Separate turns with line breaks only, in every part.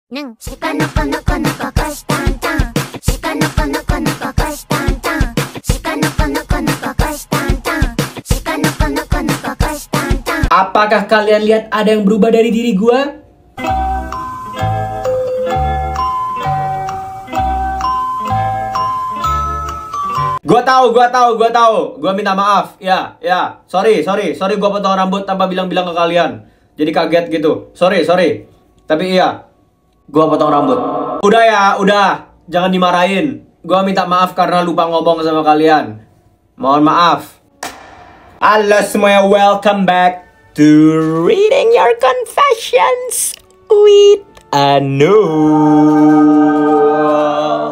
Nang shika no kono kono kokosh tan tan. Shika no kono kono kokosh tan tan. Shika no kono kono kokosh tan tan. Shika no kono kono kokosh tan tan.
Apakah kalian lihat ada yang berubah dari diri gua? Gua tahu. Gua minta maaf. Ya. Sorry. Gua potong rambut tanpa bilang-bilang ke kalian. Jadi kaget gitu. Sorry. Tapi iya, gua potong rambut. Udah. Jangan dimarahin. Gua minta maaf karena lupa ngomong sama kalian. Mohon maaf. Halo semuanya, welcome back to Reading Your Confessions with Anul.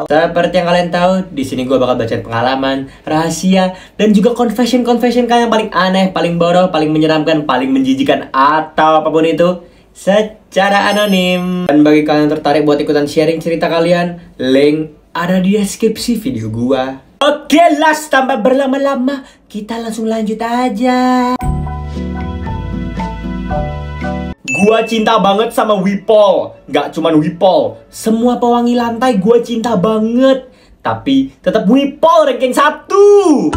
Seperti yang kalian tahu, di sini gue bakal bacain pengalaman, rahasia, dan juga confession kalian yang paling aneh, paling bodoh, paling menyeramkan, paling menjijikan, atau apapun itu secara anonim. Dan bagi kalian yang tertarik buat ikutan sharing cerita kalian, link ada di deskripsi video gue. Oke, tanpa berlama-lama, kita langsung lanjut aja. Gua cinta banget sama Wipol. Gak cuman Wipol, semua pewangi lantai gua cinta banget. Tapi tetap Wipol ranking 1.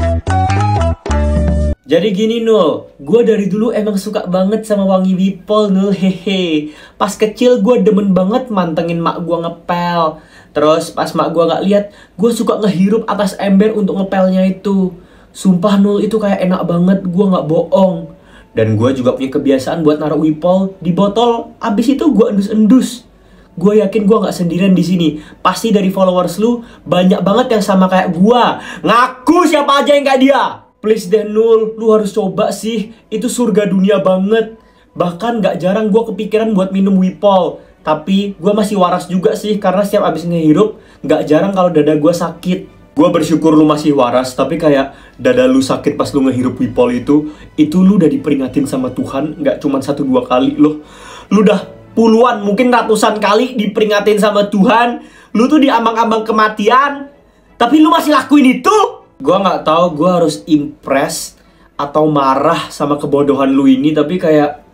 Jadi gini Nul, gua dari dulu emang suka banget sama wangi Wipol Nul, hehe. Pas kecil gua demen banget mantengin mak gua ngepel. Terus pas mak gua gak lihat, gua suka ngehirup atas ember untuk ngepelnya itu. Sumpah Nul, itu kayak enak banget, gua gak bohong. Dan gue juga punya kebiasaan buat naruh Wipol di botol. Abis itu gue endus-endus. Gue yakin gue nggak sendirian di sini. Pasti dari followers lu banyak banget yang sama kayak gue. Ngaku siapa aja yang kayak dia. Please deh Nul, lu harus coba sih. Itu surga dunia banget. Bahkan nggak jarang gue kepikiran buat minum Wipol. Tapi gue masih waras juga sih, karena setiap abis ngehirup nggak jarang kalau dada gue sakit. Gue bersyukur lu masih waras, tapi kayak dada lu sakit pas lu ngehirup Wipol itu lu udah diperingatin sama Tuhan, nggak cuma 1-2 kali loh. Lu udah puluhan, mungkin ratusan kali diperingatin sama Tuhan. Lu tuh diambang-ambang kematian, tapi lu masih lakuin itu. Gue nggak tahu gue harus impress atau marah sama kebodohan lu ini, tapi kayak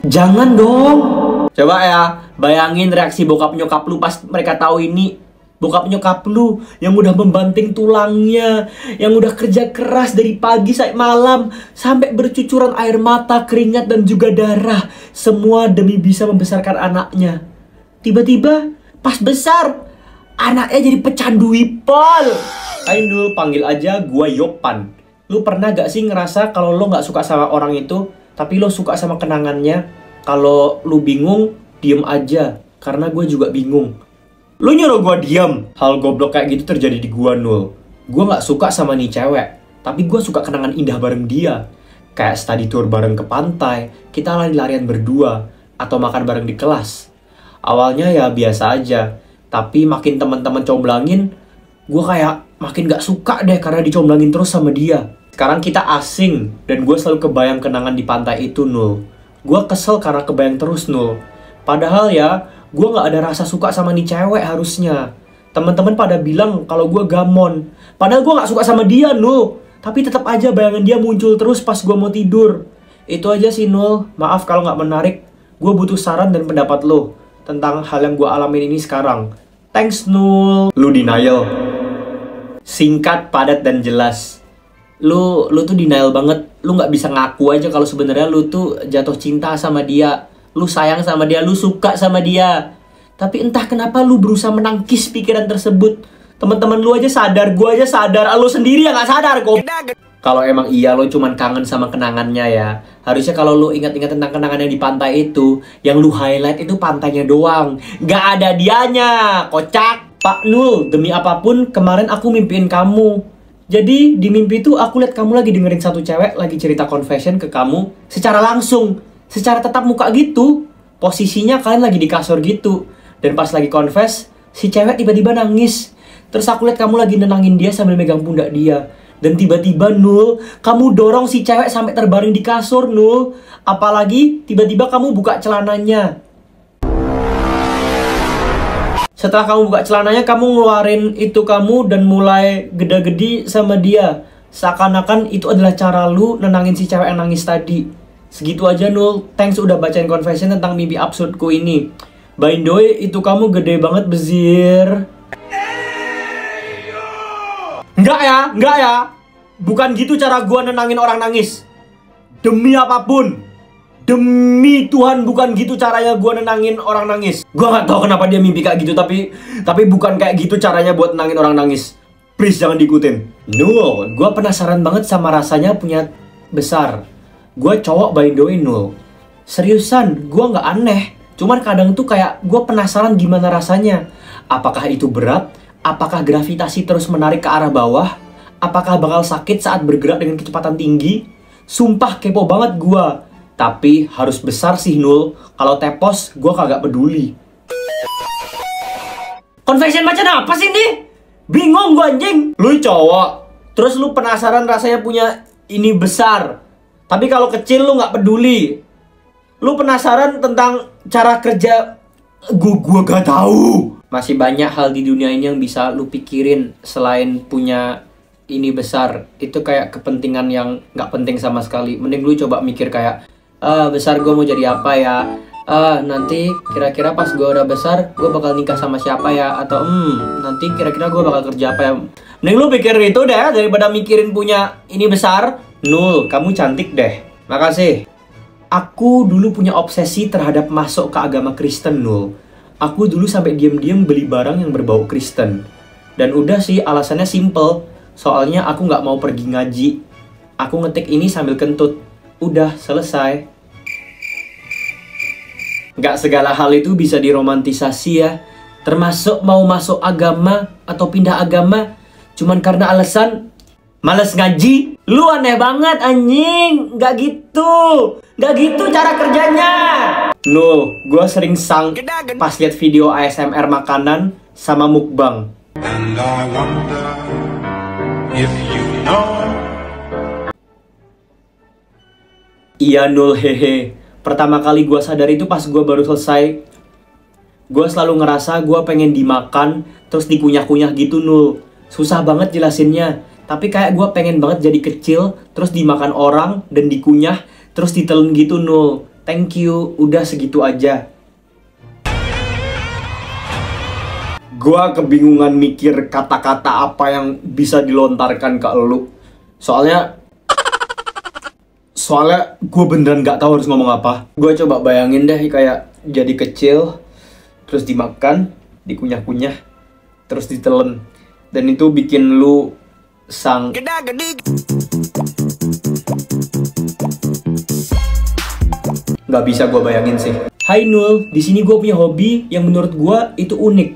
jangan dong. Coba ya, bayangin reaksi bokap nyokap lu pas mereka tahu ini. Bokap nyokap lu yang udah membanting tulangnya, yang udah kerja keras dari pagi sampai malam, sampai bercucuran air mata, keringat, dan juga darah. Semua demi bisa membesarkan anaknya. Tiba-tiba pas besar, anaknya jadi pecandu Wipol. Ayo Nul, panggil aja gua Yopan. Lu pernah gak sih ngerasa kalau lo gak suka sama orang itu, tapi lo suka sama kenangannya? Kalau lu bingung, diem aja, karena gue juga bingung. Lu nyuruh gue diam. Hal goblok kayak gitu terjadi di gue Nul. Gue gak suka sama nih cewek, tapi gue suka kenangan indah bareng dia. Kayak study tour bareng ke pantai, kita lari-larian berdua, atau makan bareng di kelas. Awalnya ya biasa aja, tapi makin teman-teman comblangin, gue kayak makin gak suka deh karena dicomblangin terus sama dia. Sekarang kita asing, dan gue selalu kebayang kenangan di pantai itu Nul. Gue kesel karena kebayang terus Nul. Padahal ya, gue gak ada rasa suka sama nih cewek harusnya. Teman-teman pada bilang kalau gue gamon. Padahal gue gak suka sama dia Nul. Tapi tetap aja bayangan dia muncul terus pas gue mau tidur. Itu aja sih Nul. Maaf kalau gak menarik. Gue butuh saran dan pendapat lo tentang hal yang gue alamin ini sekarang. Thanks Nul. Lu denial. Singkat, padat, dan jelas. Lu tuh denial banget. Lu gak bisa ngaku aja kalau sebenarnya lu tuh jatuh cinta sama dia. Lu sayang sama dia, lu suka sama dia. Tapi entah kenapa lu berusaha menangkis pikiran tersebut. Teman-teman lu aja sadar, gua aja sadar, lu sendiri yang gak sadar kok. Kalau emang iya lu cuman kangen sama kenangannya ya, harusnya kalau lu ingat-ingat tentang kenangannya di pantai itu, yang lu highlight itu pantainya doang, gak ada dianya, kocak. Pak Nul, demi apapun kemarin aku mimpiin kamu. Jadi di mimpi itu aku lihat kamu lagi dengerin satu cewek lagi cerita confession ke kamu secara langsung. Secara tatap muka gitu. Posisinya kalian lagi di kasur gitu. Dan pas lagi confess, si cewek tiba-tiba nangis. Terus aku lihat kamu lagi nenangin dia sambil megang pundak dia. Dan tiba-tiba Nul, kamu dorong si cewek sampai terbaring di kasur Nul. Apalagi tiba-tiba kamu buka celananya. Setelah kamu buka celananya, kamu ngeluarin itu kamu dan mulai geda-gedi sama dia. Seakan-akan itu adalah cara lu nenangin si cewek yang nangis tadi. Segitu aja Nul, thanks udah bacain confession tentang mimpi absurdku ini. By the way, itu kamu gede banget, Bezir. Enggak ya. Bukan gitu cara gua nenangin orang nangis. Demi apapun. Demi Tuhan, bukan gitu caranya gua nenangin orang nangis. Gua nggak tahu kenapa dia mimpi kayak gitu, tapi bukan kayak gitu caranya buat nenangin orang nangis. Please jangan diikutin. Nul, gua penasaran banget sama rasanya punya besar. Gua cowok by the way, Nul. Seriusan, gua nggak aneh. Cuman kadang tuh kayak gua penasaran gimana rasanya. Apakah itu berat? Apakah gravitasi terus menarik ke arah bawah? Apakah bakal sakit saat bergerak dengan kecepatan tinggi? Sumpah kepo banget gua. Tapi harus besar sih, Nul. Kalau tepos, gua kagak peduli. Confession macam apa sih ini? Bingung gua anjing. Lu cowok, terus lu penasaran rasanya punya ini besar. Tapi kalau kecil lu nggak peduli. Lu penasaran tentang cara kerja. Gua gak tahu. Masih banyak hal di dunia ini yang bisa lu pikirin selain punya ini besar. Itu kayak kepentingan yang nggak penting sama sekali. Mending lu coba mikir kayak, besar gue mau jadi apa ya? Nanti kira-kira pas gue udah besar, gue bakal nikah sama siapa ya? Atau nanti kira-kira gue bakal kerja apa ya? Mending lu pikir itu deh daripada mikirin punya ini besar. Nul, kamu cantik deh. Makasih. Aku dulu punya obsesi terhadap masuk ke agama Kristen, Nul. Aku dulu sampai diam-diam beli barang yang berbau Kristen. Dan udah sih, alasannya simple. Soalnya aku nggak mau pergi ngaji. Aku ngetik ini sambil kentut. Udah, selesai. Nggak segala hal itu bisa diromantisasi ya. Termasuk mau masuk agama atau pindah agama cuman karena alasan males ngaji. Lu aneh banget anjing. Nggak gitu. Nggak gitu cara kerjanya. Nul, gue sering sang pas liat video ASMR makanan sama mukbang.
And I wonder if you know.
Iya Nul, hehe. Pertama kali gue sadar itu pas gue baru selesai. Gue selalu ngerasa gue pengen dimakan terus dikunyah-kunyah gitu, Nul. Susah banget jelasinnya. Tapi kayak gue pengen banget jadi kecil terus dimakan orang dan dikunyah terus ditelen gitu, Nul. Thank you, udah segitu aja. Gue kebingungan mikir kata-kata apa yang bisa dilontarkan ke elu. Soalnya gue beneran gak tahu harus ngomong apa. Gue coba bayangin deh kayak jadi kecil, terus dimakan, dikunyah-kunyah, terus ditelen. Dan itu bikin lu sang. Gak bisa gue bayangin sih. Hai Nul, di sini gue punya hobi yang menurut gue itu unik.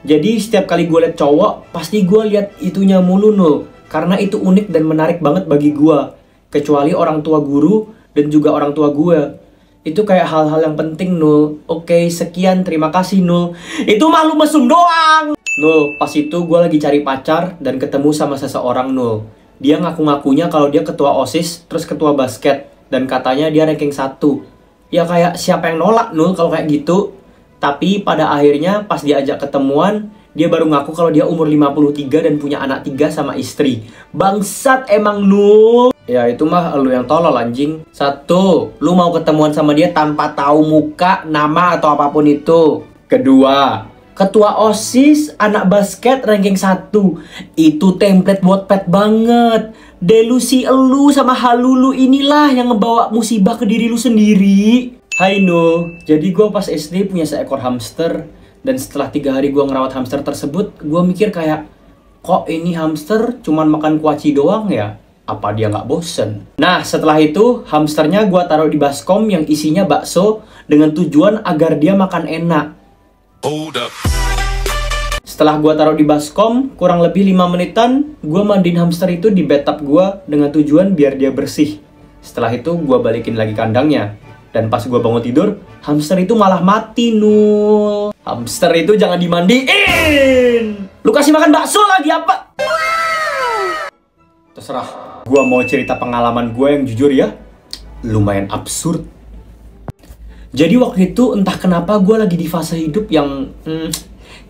Jadi setiap kali gue liat cowok, pasti gue liat itunya mulu, Nul. Karena itu unik dan menarik banget bagi gue. Kecuali orang tua guru dan juga orang tua gue. Itu kayak hal-hal yang penting, Nul. Oke, sekian, terima kasih, Nul. Itu mah lu mesum doang. Nul, pas itu gue lagi cari pacar dan ketemu sama seseorang, Nul. Dia ngaku-ngakunya kalau dia ketua OSIS, terus ketua basket. Dan katanya dia ranking 1. Ya kayak siapa yang nolak, Nul, kalau kayak gitu. Tapi pada akhirnya pas diajak ketemuan, dia baru ngaku kalau dia umur 53 dan punya anak 3 sama istri. Bangsat emang, Nul. Ya itu mah lu yang tolol anjing. 1, lu mau ketemuan sama dia tanpa tahu muka, nama atau apapun itu. 2, ketua OSIS, anak basket ranking 1. Itu template Wattpad banget. Delusi elu sama halulu inilah yang ngebawa musibah ke diri lu sendiri. Hai Nul, jadi gue pas SD punya seekor hamster. Dan setelah 3 hari gue ngerawat hamster tersebut, gue mikir kayak, kok ini hamster cuman makan kuaci doang ya? Apa dia nggak bosen? Nah setelah itu, hamsternya gue taruh di baskom yang isinya bakso dengan tujuan agar dia makan enak.
Hold up.
Setelah gue taruh di baskom, kurang lebih 5 menitan, gue mandiin hamster itu di bathtub gue dengan tujuan biar dia bersih. Setelah itu, gue balikin lagi kandangnya. Dan pas gue bangun tidur, hamster itu malah mati, Nul. Hamster itu jangan dimandiin. Lu kasih makan bakso lagi apa? Terserah. Gue mau cerita pengalaman gue yang jujur ya. Lumayan absurd. Jadi waktu itu entah kenapa gue lagi di fase hidup yang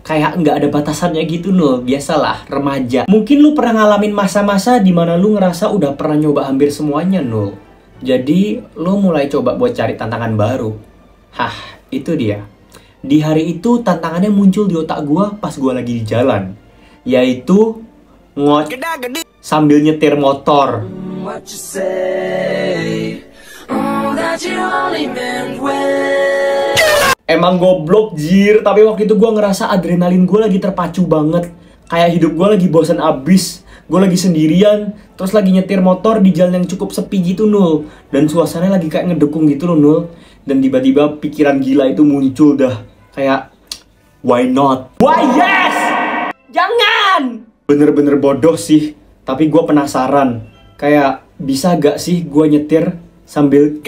kayak nggak ada batasannya gitu, Nul. Biasalah, remaja. Mungkin lu pernah ngalamin masa-masa dimana lu ngerasa udah pernah nyoba hampir semuanya, Nul. Jadi lu mulai coba buat cari tantangan baru. Hah, itu dia. Di hari itu tantangannya muncul di otak gue pas gue lagi di jalan, yaitu sambil nyetir motor. Emang goblok jir, tapi waktu itu gue ngerasa adrenalin gue lagi terpacu banget. Kayak hidup gue lagi bosan abis. Gue lagi sendirian, terus lagi nyetir motor di jalan yang cukup sepi gitu Nul. Dan suasananya lagi kayak ngedukung gitu loh Nul. Dan tiba-tiba pikiran gila itu muncul dah. Kayak, why not? Why yes? Jangan! Bener-bener bodoh sih, tapi gue penasaran. Kayak, bisa gak sih gue nyetir sambil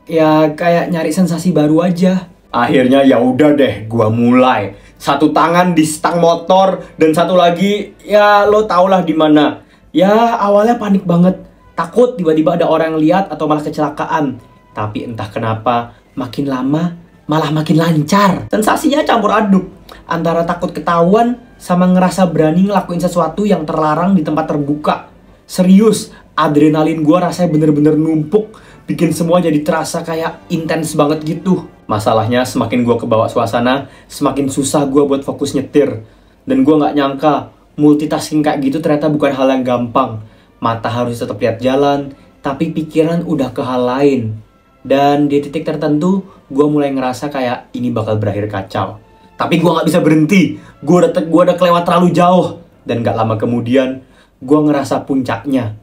ya kayak nyari sensasi baru aja. Akhirnya ya udah deh, gua mulai. Satu tangan di stang motor dan satu lagi ya lo tau lah di mana. Ya awalnya panik banget, takut tiba-tiba ada orang yang lihat atau malah kecelakaan. Tapi entah kenapa makin lama malah makin lancar. Sensasinya campur aduk antara takut ketahuan sama ngerasa berani ngelakuin sesuatu yang terlarang di tempat terbuka. Serius, adrenalin gua rasanya bener-bener numpuk, bikin semua jadi terasa kayak intens banget gitu. Masalahnya semakin gue kebawa suasana, semakin susah gue buat fokus nyetir. Dan gue gak nyangka, multitasking kayak gitu ternyata bukan hal yang gampang. Mata harus tetap lihat jalan, tapi pikiran udah ke hal lain. Dan di titik tertentu, gue mulai ngerasa kayak ini bakal berakhir kacau. Tapi gue gak bisa berhenti, gue udah kelewat terlalu jauh. Dan gak lama kemudian, gue ngerasa puncaknya.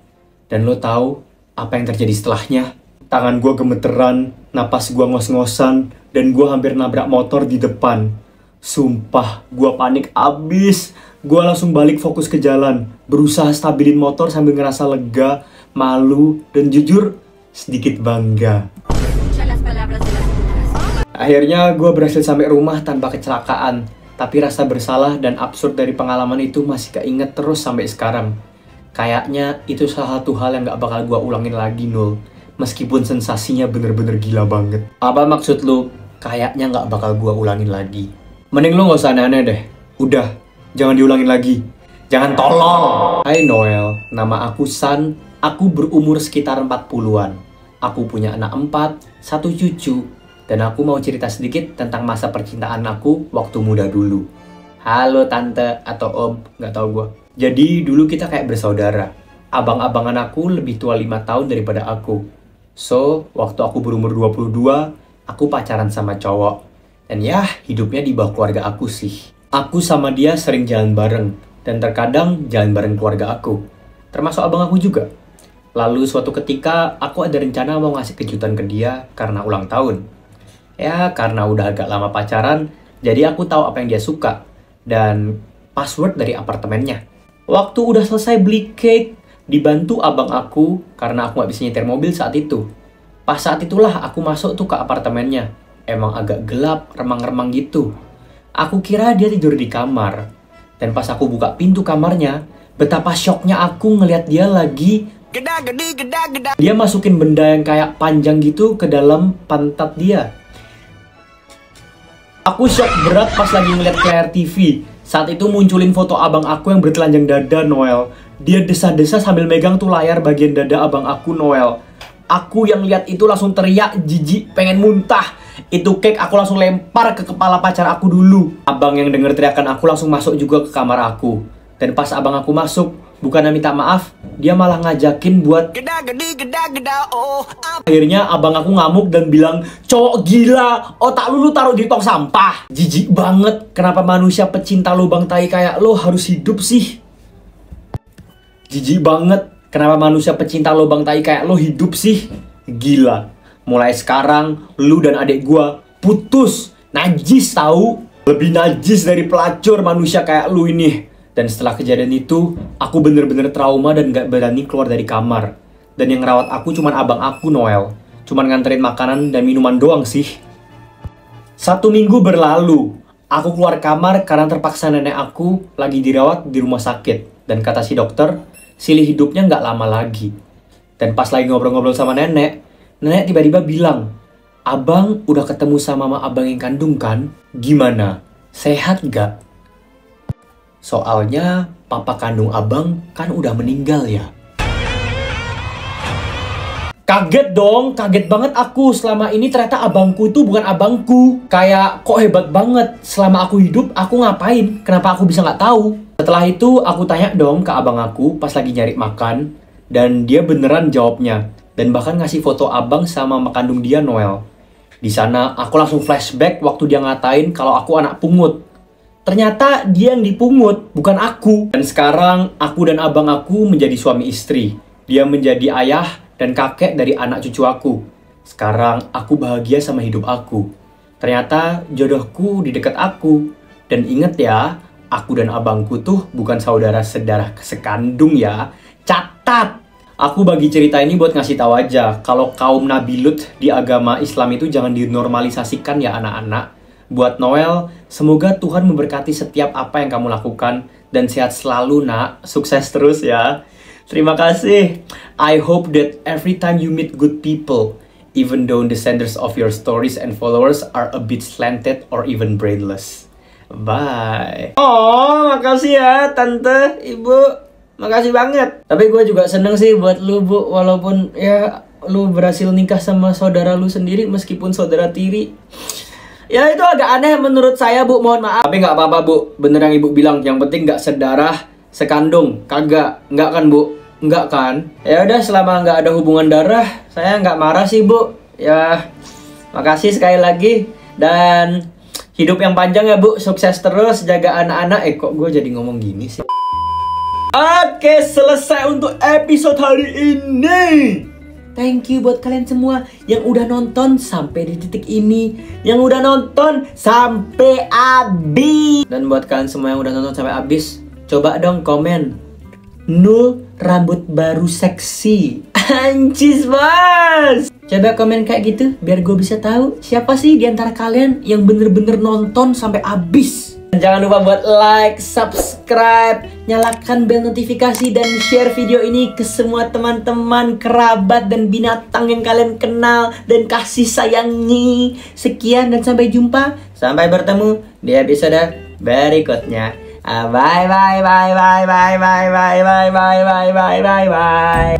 Dan lo tahu apa yang terjadi setelahnya? Tangan gue gemeteran, napas gue ngos-ngosan, dan gue hampir nabrak motor di depan. Sumpah, gue panik abis. Gue langsung balik fokus ke jalan, berusaha stabilin motor sambil ngerasa lega, malu, dan jujur sedikit bangga. Akhirnya gue berhasil sampai rumah tanpa kecelakaan, tapi rasa bersalah dan absurd dari pengalaman itu masih keinget terus sampai sekarang. Kayaknya itu salah satu hal yang gak bakal gue ulangin lagi, Nul. Meskipun sensasinya bener-bener gila banget. Apa maksud lu? Kayaknya nggak bakal gua ulangin lagi. Mending lu nggak usah aneh-aneh deh. Udah, jangan diulangin lagi. Jangan tolol. Hai Noel, nama aku San. Aku berumur sekitar 40-an. Aku punya anak 4, 1 cucu. Dan aku mau cerita sedikit tentang masa percintaan aku waktu muda dulu. Halo tante atau om, nggak tahu gua. Jadi dulu kita kayak bersaudara. Abang-abangan aku lebih tua 5 tahun daripada aku. So, waktu aku berumur 22, aku pacaran sama cowok. Dan ya, hidupnya di bawah keluarga aku sih. Aku sama dia sering jalan bareng, dan terkadang jalan bareng keluarga aku. Termasuk abang aku juga. Lalu suatu ketika, aku ada rencana mau ngasih kejutan ke dia karena ulang tahun. Ya, karena udah agak lama pacaran, jadi aku tahu apa yang dia suka. Dan password dari apartemennya. Waktu udah selesai beli cake, dibantu abang aku karena aku gak bisa nyetir mobil saat itu. Pas saat itulah aku masuk tuh ke apartemennya. Emang agak gelap, remang-remang gitu. Aku kira dia tidur di kamar. Dan pas aku buka pintu kamarnya, betapa syoknya aku ngelihat dia lagi dia masukin benda yang kayak panjang gitu ke dalam pantat dia. Aku syok berat pas lagi ngeliat ke layar TV. Saat itu munculin foto abang aku yang bertelanjang dada, Noel. Dia desa-desa sambil megang tuh layar bagian dada abang aku, Noel. Aku yang lihat itu langsung teriak, jijik, pengen muntah. Itu cake aku langsung lempar ke kepala pacar aku dulu. Abang yang denger teriakan aku langsung masuk juga ke kamar aku. Dan pas abang aku masuk, bukannya minta maaf, dia malah ngajakin buat Akhirnya abang aku ngamuk dan bilang, cowok gila, otak lu taruh di tong sampah. Jijik banget, kenapa manusia pecinta lubang tai kayak lo harus hidup sih? Jijik banget, kenapa manusia pecinta lubang tai kayak lo hidup sih? Gila, mulai sekarang lu dan adik gua putus. Najis tahu, lebih najis dari pelacur manusia kayak lu ini. Dan setelah kejadian itu, aku bener-bener trauma dan gak berani keluar dari kamar. Dan yang ngerawat aku cuman abang aku, Noel. Cuman nganterin makanan dan minuman doang sih. 1 minggu berlalu, aku keluar kamar karena terpaksa nenek aku lagi dirawat di rumah sakit. Dan kata si dokter, silih hidupnya gak lama lagi. Dan pas lagi ngobrol-ngobrol sama nenek, nenek tiba-tiba bilang, abang udah ketemu sama mama abang yang kandung kan? Gimana? Sehat gak? Soalnya papa kandung abang kan udah meninggal ya. Kaget dong, kaget banget aku. Selama ini ternyata abangku itu bukan abangku. Kayak kok hebat banget. Selama aku hidup, aku ngapain? Kenapa aku bisa nggak tahu? Setelah itu aku tanya dong ke abang aku pas lagi nyari makan. Dan dia beneran jawabnya. Dan bahkan ngasih foto abang sama mak kandung dia, Noel. Di sana aku langsung flashback waktu dia ngatain kalau aku anak pungut. Ternyata dia yang dipungut, bukan aku. Dan sekarang aku dan abang aku menjadi suami istri. Dia menjadi ayah dan kakek dari anak cucu aku. Sekarang aku bahagia sama hidup aku. Ternyata jodohku di dekat aku. Dan inget ya, aku dan abangku tuh bukan saudara sedarah sekandung ya. Catat! Aku bagi cerita ini buat ngasih tahu aja kalau kaum Nabi Lut di agama Islam itu jangan dinormalisasikan ya anak-anak. Buat Noel, semoga Tuhan memberkati setiap apa yang kamu lakukan dan sehat selalu nak. Sukses terus ya. Terima kasih. I hope that every time you meet good people, even though the senders of your stories and followers are a bit slanted or even brainless. Bye. Oh, makasih ya Tante, Ibu. Makasih banget. Tapi gue juga seneng sih buat lu, Bu. Walaupun ya lu berhasil nikah sama saudara lu sendiri meskipun saudara tiri. Ya itu agak aneh menurut saya, Bu. Mohon maaf. Tapi nggak apa-apa, Bu. Bener yang Ibu bilang. Yang penting nggak sedarah sekandung. Kagak. Nggak kan, Bu? Nggak kan? Ya udah, selama nggak ada hubungan darah, saya nggak marah sih, Bu. Ya, makasih sekali lagi. Dan hidup yang panjang ya, Bu. Sukses terus. Jaga anak-anak. Kok gue jadi ngomong gini sih? Oke, selesai untuk episode hari ini. Thank you buat kalian semua yang udah nonton sampai di titik ini, yang udah nonton sampai habis. Dan buat kalian semua yang udah nonton sampai habis, coba dong komen Nul rambut baru seksi. Anjis bos. Coba komen kayak gitu biar gue bisa tahu siapa sih di antara kalian yang bener-bener nonton sampai habis. Jangan lupa buat like, subscribe, nyalakan bel notifikasi, dan share video ini ke semua teman-teman, kerabat, dan binatang yang kalian kenal dan kasih sayangi. Sekian dan sampai jumpa. Sampai bertemu di episode berikutnya. Bye bye bye bye bye bye bye bye bye bye bye bye bye bye.